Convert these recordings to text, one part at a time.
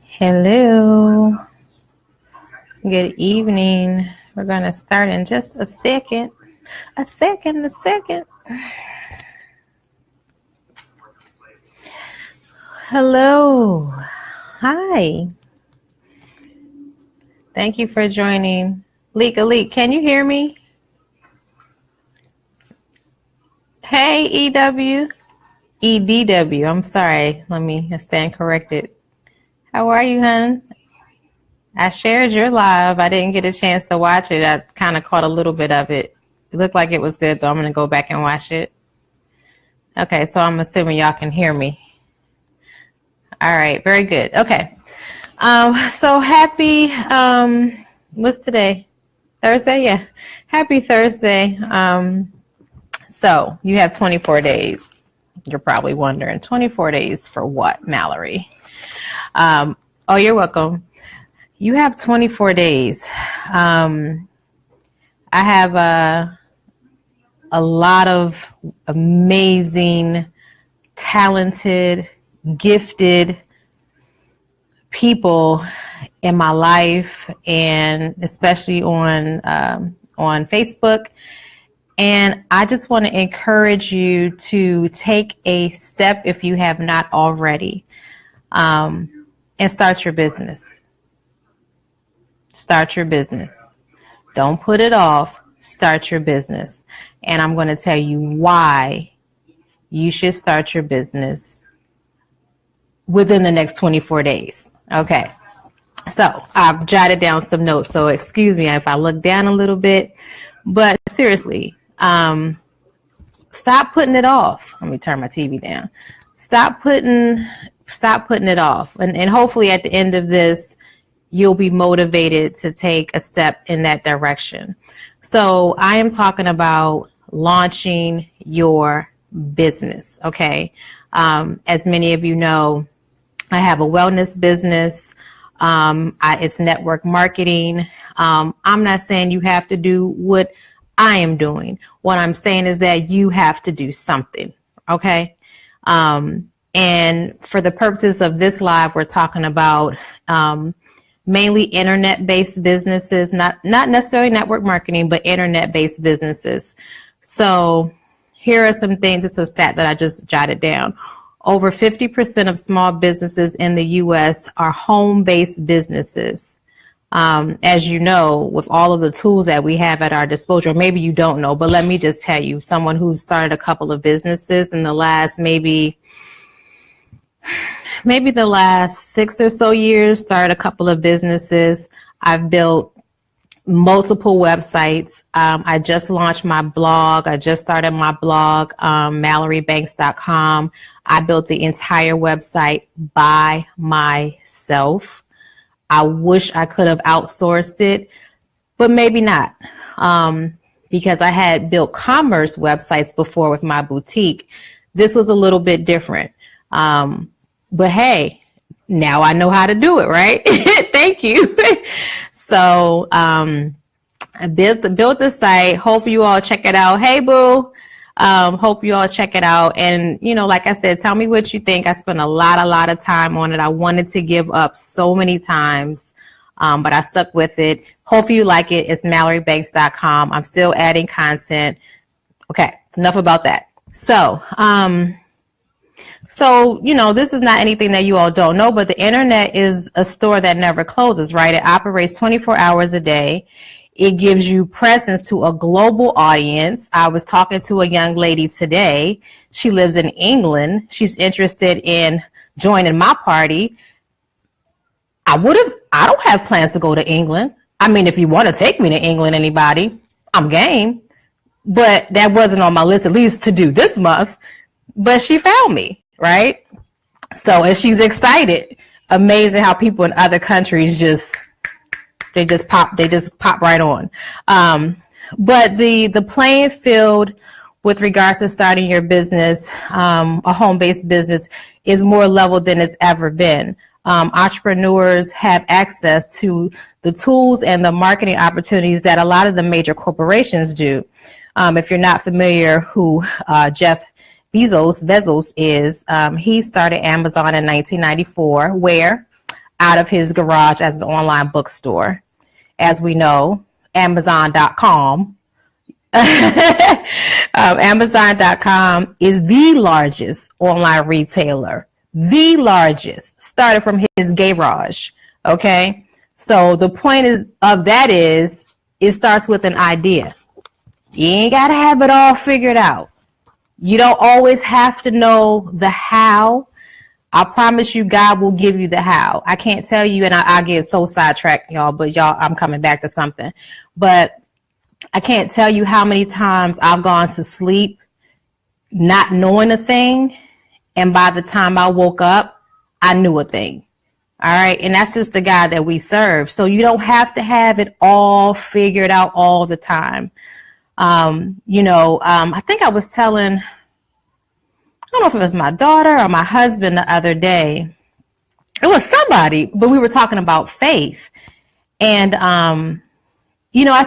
Hello. Good evening. We're going to start in just a second. A second. Hello. Hi. Thank you for joining. Leak, can you hear me? Hey, EW. EDW. I'm sorry. Let me stand corrected. How are you, hon? I shared your live. I didn't get a chance to watch it. I kind of caught a little bit of it. It looked like it was good, though. I'm going to go back and watch it. Okay, so I'm assuming y'all can hear me. All right, very good. Okay. So happy, what's today? Thursday? Yeah. Happy Thursday. So you have 24 days. You're probably wondering, 24 days for what, Mallory? Oh, you're welcome. You have 24 days. I have a lot of amazing, talented, gifted people in my life, and especially on Facebook. And I just want to encourage you to take a step, if you have not already, and start your business. Start your business. Don't put it off. Start your business. And I'm going to tell you why you should start your business within the next 24 days. Okay. So I've jotted down some notes. So excuse me if I look down a little bit, but seriously, stop putting it off. Let me turn my TV down. Stop putting it off. And hopefully at the end of this, you'll be motivated to take a step in that direction. So I am talking about launching your business. Okay. As many of you know, I have a wellness business. It's network marketing. I'm not saying you have to do what I am doing. What I'm saying is that you have to do something. Okay. And for the purposes of this live, we're talking about, mainly internet-based businesses, not necessarily network marketing, but internet-based businesses. So here are some things. It's a stat that I just jotted down. Over 50% of small businesses in the U.S. are home-based businesses. As you know, with all of the tools that we have at our disposal, maybe you don't know, but let me just tell you, someone who's started a couple of businesses in the last maybe the last 6 or so years, started a couple of businesses. I've built multiple websites. I just launched my blog. I just started my blog, MalloryBanks.com. I built the entire website by myself. I wish I could have outsourced it, but maybe not, because I had built commerce websites before with my boutique. This was a little bit different. But hey, now I know how to do it, right? Thank you. So I built the site. Hope you all check it out. Hey, boo. Hope you all check it out. And, like I said, tell me what you think. I spent a lot of time on it. I wanted to give up so many times, but I stuck with it. Hope you like it. It's MalloryBanks.com. I'm still adding content. Okay, it's enough about that. So, this is not anything that you all don't know, but the internet is a store that never closes, right? It operates 24 hours a day. It gives you presence to a global audience. I was talking to a young lady today. She lives in England. She's interested in joining my party. I don't have plans to go to England. I mean, if you want to take me to England, anybody, I'm game. But that wasn't on my list, at least to do this month. But she found me. Right? So, and she's excited. Amazing how people in other countries just pop right on. But the playing field with regards to starting your business, a home-based business, is more level than it's ever been. Entrepreneurs have access to the tools and the marketing opportunities that a lot of the major corporations do. If you're not familiar who Jeff Bezos is, he started Amazon in 1994, where out of his garage as an online bookstore. As we know, Amazon.com. Amazon.com is the largest online retailer, the largest, started from his garage. Okay. So the point of that is it starts with an idea. You ain't got to have it all figured out. You don't always have to know the how. I promise you, God will give you the how. I can't tell you, and I get so sidetracked, y'all, but I'm coming back to something. But I can't tell you how many times I've gone to sleep not knowing a thing, and by the time I woke up, I knew a thing. All right. And that's just the God that we serve. So you don't have to have it all figured out all the time. I think I was telling, I don't know if it was my daughter or my husband the other day. It was somebody, but we were talking about faith. And, I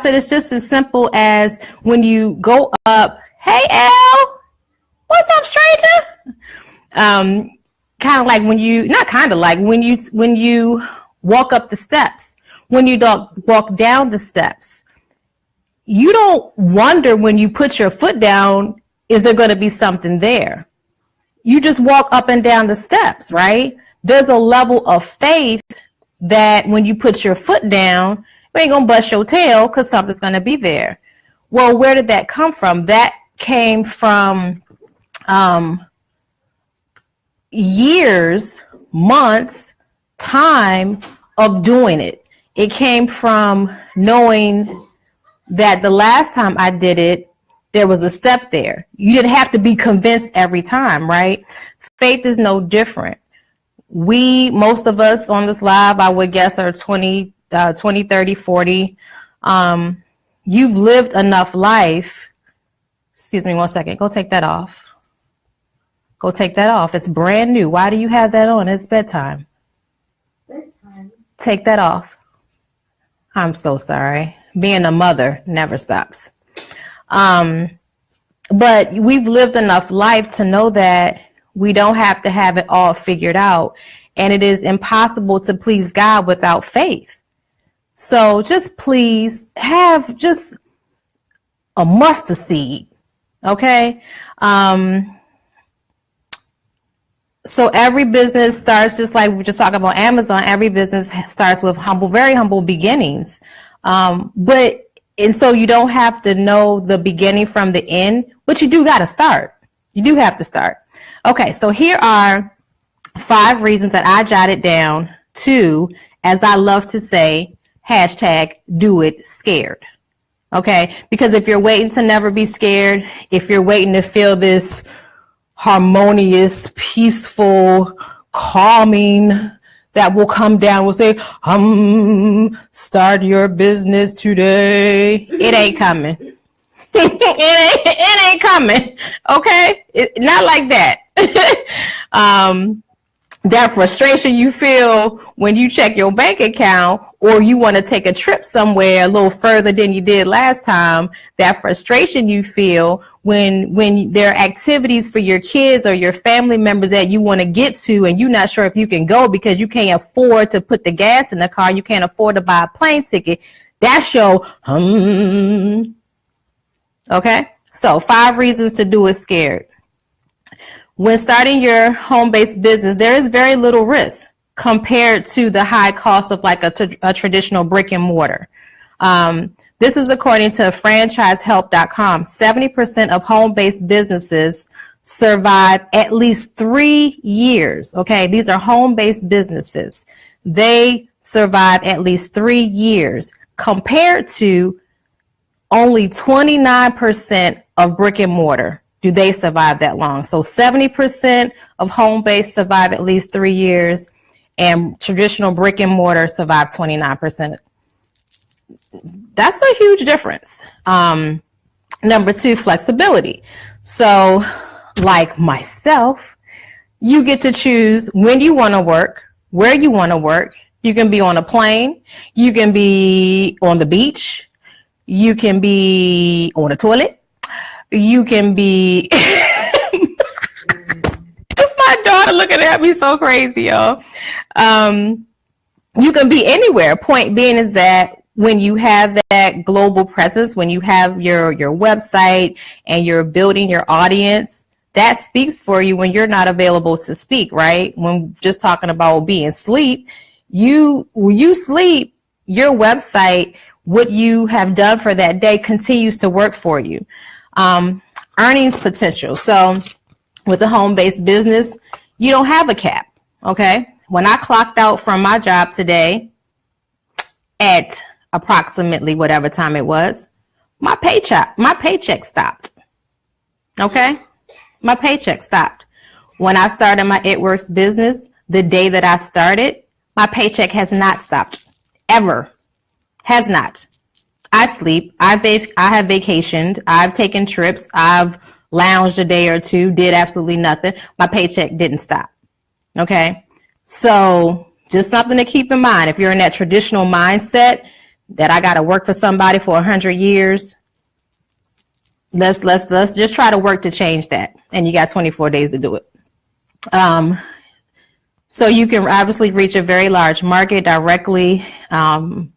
said, it's just as simple as when you go up, hey, Al, what's up, stranger? Kind of like when you walk up the steps, when you don't walk down the steps, you don't wonder when you put your foot down, is there going to be something there? You just walk up and down the steps, right? There's a level of faith that when you put your foot down, you ain't going to bust your tail because something's going to be there. Well, where did that come from? That came from years, months, time of doing it. It came from knowing that the last time I did it, there was a step there. You didn't have to be convinced every time, right? Faith is no different. Most of us on this live, I would guess, are 20, 30, 40. You've lived enough life. Excuse me 1 second. Go take that off. Go take that off. It's brand new. Why do you have that on? It's bedtime. Bedtime. Take that off. I'm so sorry. Being a mother never stops. But we've lived enough life to know that we don't have to have it all figured out. And it is impossible to please God without faith. So just please have just a mustard seed. Okay. So every business starts just like we just talked about Amazon. Every business starts with very humble beginnings. And so you don't have to know the beginning from the end, but you do got to start. You do have to start. Okay, so here are 5 reasons that I jotted down to, as I love to say, #do it scared. Okay, because if you're waiting to never be scared, if you're waiting to feel this harmonious, peaceful, calming that will come down, will say, start your business today. It ain't coming. it ain't coming. Okay. Not like that. That frustration you feel when you check your bank account or you want to take a trip somewhere a little further than you did last time, that frustration you feel when there are activities for your kids or your family members that you want to get to and you're not sure if you can go because you can't afford to put the gas in the car, you can't afford to buy a plane ticket. That's your Okay, so 5 reasons to do it scared. When starting your home-based business, there is very little risk compared to the high cost of like a traditional brick and mortar. This is according to franchisehelp.com. 70% of home-based businesses survive at least 3 years. Okay, these are home-based businesses. They survive at least 3 years compared to only 29% of brick and mortar. Do they survive that long? So 70% of home-based survive at least 3 years, and traditional brick and mortar survive 29%. That's a huge difference. Number 2, flexibility. So like myself, you get to choose when you want to work, where you want to work. You can be on a plane. You can be on the beach. You can be on a toilet. You can be, my daughter looking at me so crazy, y'all. You can be anywhere. Point being is that when you have that global presence, when you have your website and you're building your audience, that speaks for you when you're not available to speak, right? When just talking about being sleep, when you sleep, your website, what you have done for that day continues to work for you. Earnings potential. So with a home-based business, you don't have a cap, okay? When I clocked out from my job today at approximately whatever time it was, my paycheck stopped, okay? My paycheck stopped. When I started my It Works business, the day that I started, my paycheck has not stopped, ever, has not. I sleep, I have vacationed, I've taken trips, I've lounged a day or two, did absolutely nothing. My paycheck didn't stop, okay? So just something to keep in mind. If you're in that traditional mindset that I got to work for somebody for 100 years, let's just try to work to change that. And you got 24 days to do it. So you can obviously reach a very large market directly from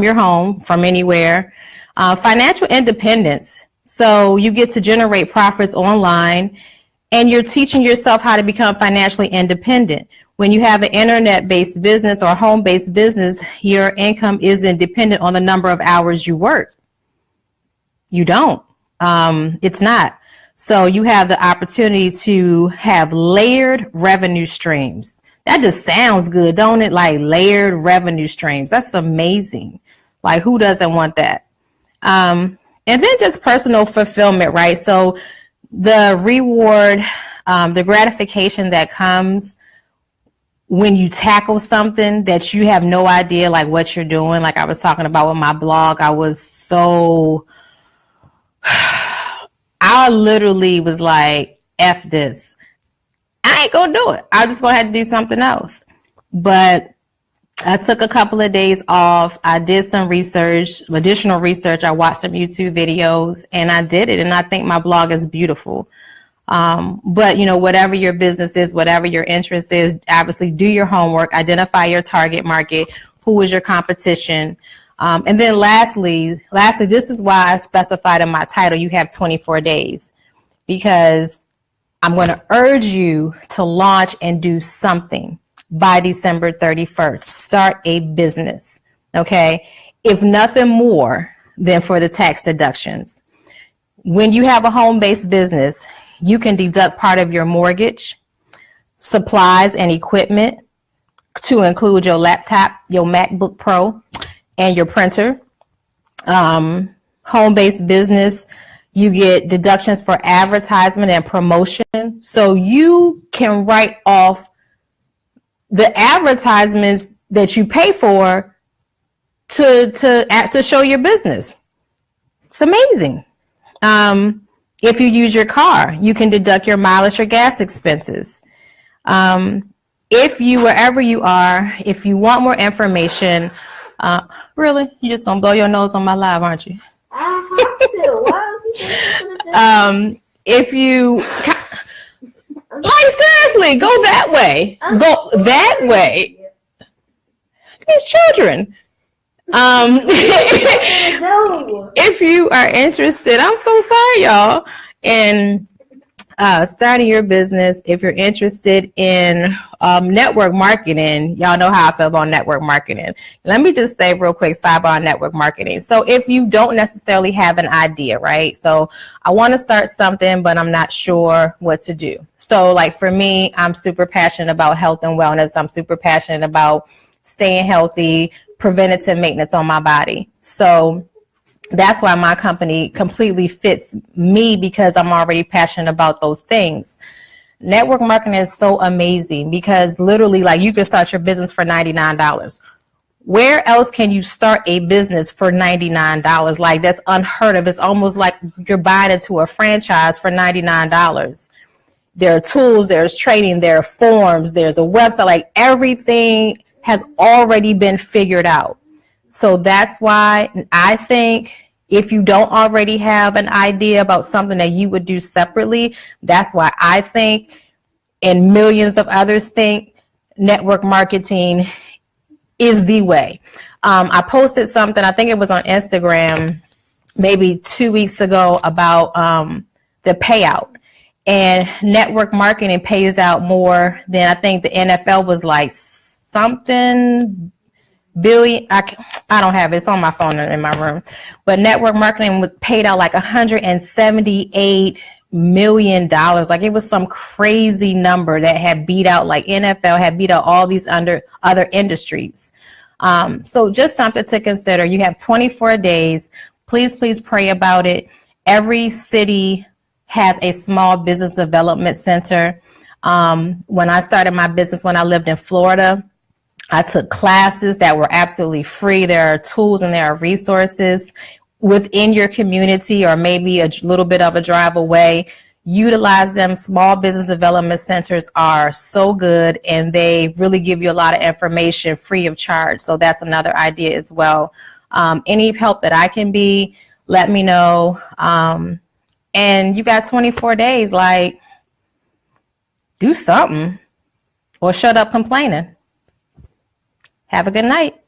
your home, from anywhere. Financial independence. So you get to generate profits online and you're teaching yourself how to become financially independent. When you have an internet-based business or home-based business, your income isn't dependent on the number of hours you work. You don't. It's not. So you have the opportunity to have layered revenue streams. That just sounds good, don't it? Like layered revenue streams. That's amazing. Like who doesn't want that? And then just personal fulfillment, right? So the reward, the gratification that comes when you tackle something that you have no idea like what you're doing. Like I was talking about with my blog, I literally was like, F this. I ain't gonna do it. I'm just gonna have to do something else. But I took a couple of days off. I did some research, additional research. I watched some YouTube videos and I did it. And I think my blog is beautiful. But whatever your business is, whatever your interest is, obviously do your homework, identify your target market, who is your competition. And then lastly, this is why I specified in my title, you have 24 days, because I'm going to urge you to launch and do something by December 31st. Start a business, okay? If nothing more than for the tax deductions. When you have a home-based business, you can deduct part of your mortgage, supplies and equipment to include your laptop, your MacBook Pro, and your printer. Home-based business, you get deductions for advertisement and promotion. So you can write off the advertisements that you pay for to show your business. It's amazing. If you use your car, you can deduct your mileage or gas expenses. Wherever you are, if you want more information, really, you just gonna blow your nose on my live, aren't you? If you, like seriously, go that way. Go that way. These children. If you are interested, I'm so sorry, y'all, in starting your business, if you're interested in network marketing, y'all know how I feel about network marketing. Let me just say real quick, sidebar on network marketing. So if you don't necessarily have an idea, right? So I want to start something, but I'm not sure what to do. So like for me, I'm super passionate about health and wellness. I'm super passionate about staying healthy, preventative maintenance on my body. So that's why my company completely fits me, because I'm already passionate about those things. Network marketing is so amazing because literally, like, you can start your business for $99. Where else can you start a business for $99? Like, that's unheard of. It's almost like you're buying into a franchise for $99. There are tools, there's training, there are forms, there's a website, like everything has already been figured out. So that's why I think If you don't already have an idea about something that you would do separately, that's why I think, and millions of others think, network marketing is the way. I posted something, I think it was on Instagram, maybe 2 weeks ago, about the payout. And network marketing pays out more than, I think the NFL was like something billion. I don't have it. It's on my phone in my room. But network marketing was paid out like $178 million. Like it was some crazy number that had beat out, like NFL had beat out all these other industries. So just something to consider. You have 24 days. Please pray about it. Every city has a small business development center. When I started my business, when I lived in Florida, I took classes that were absolutely free. There are tools and there are resources within your community or maybe a little bit of a drive away. Utilize them. Small business development centers are so good and they really give you a lot of information free of charge. So that's another idea as well. Any help that I can be, let me know. And you got 24 days, like, do something or shut up complaining. Have a good night.